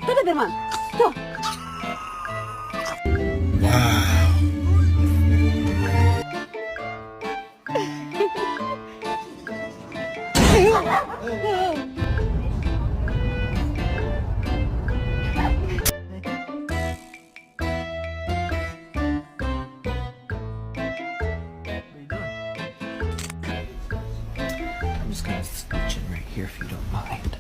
Tada, Berman. Tuh. I'm just gonna scooch in right here if you don't mind.